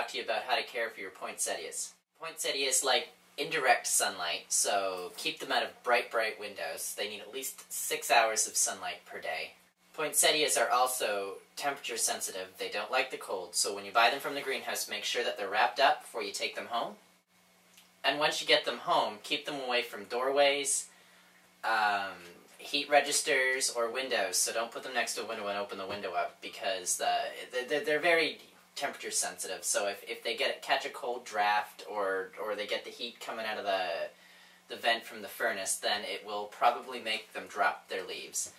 talk to you about how to care for your poinsettias. Poinsettias like indirect sunlight, so keep them out of bright windows. They need at least 6 hours of sunlight per day. Poinsettias are also temperature sensitive. They don't like the cold, so when you buy them from the greenhouse, make sure that they're wrapped up before you take them home. And once you get them home, keep them away from doorways, heat registers, or windows. So don't put them next to a window and open the window up, because they're very temperature sensitive. So if they catch a cold draft, or they get the heat coming out of the vent from the furnace, then it will probably make them drop their leaves.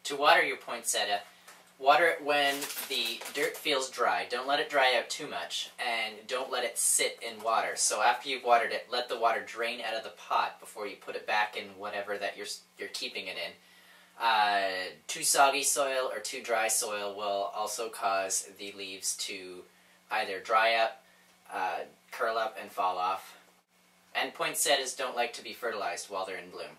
To water your poinsettia, water it when the dirt feels dry. Don't let it dry out too much, and don't let it sit in water. So after you've watered it, let the water drain out of the pot before you put it back in whatever that you're keeping it in. Too soggy soil or too dry soil will also cause the leaves to either dry up, curl up, and fall off. And poinsettias don't like to be fertilized while they're in bloom.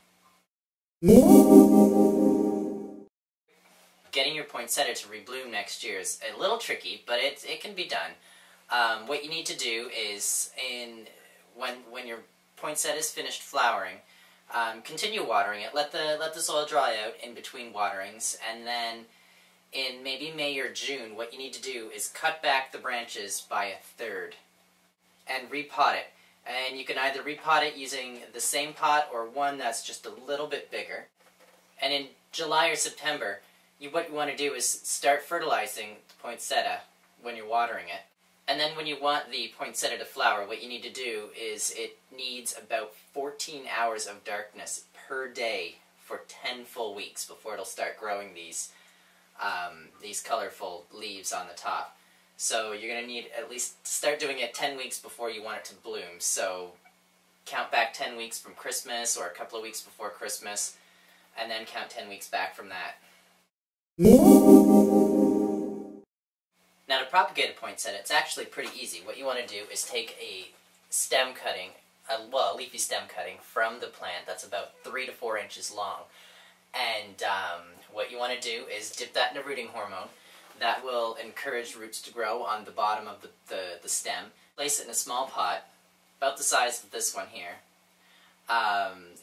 Getting your poinsettia to rebloom next year is a little tricky, but it can be done. What you need to do is, when your poinsettia is finished flowering, continue watering it. Let the soil dry out in between waterings, and then in maybe May or June, what you need to do is cut back the branches by 1/3 and repot it. And you can either repot it using the same pot or one that's just a little bit bigger. And in July or September, what you want to do is start fertilizing the poinsettia when you're watering it. And then when you want the poinsettia to flower, what you need to do is it needs about 14 hours of darkness per day for 10 full weeks before it'll start growing these colorful leaves on the top. So you're going to need at least start doing it 10 weeks before you want it to bloom. So count back 10 weeks from Christmas, or a couple of weeks before Christmas, and then count 10 weeks back from that. Now, to propagate a poinsettia, it's actually pretty easy. What you want to do is take a stem cutting, a leafy stem cutting from the plant that's about 3 to 4 inches long. And what you want to do is dip that in a rooting hormone. That will encourage roots to grow on the bottom of the stem. Place it in a small pot, about the size of this one here,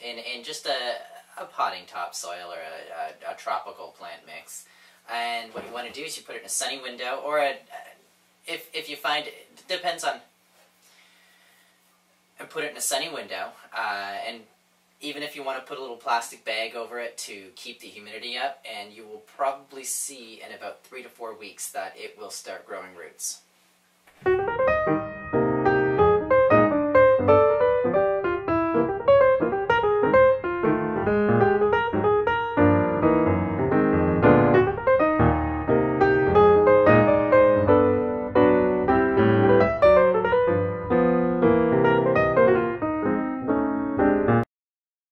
in just a potting topsoil or a tropical plant mix. And what you want to do is you put it in a sunny window, or if you find, it depends on, and put it in a sunny window, and even if you want to put a little plastic bag over it to keep the humidity up, and you will probably see in about 3 to 4 weeks that it will start growing roots.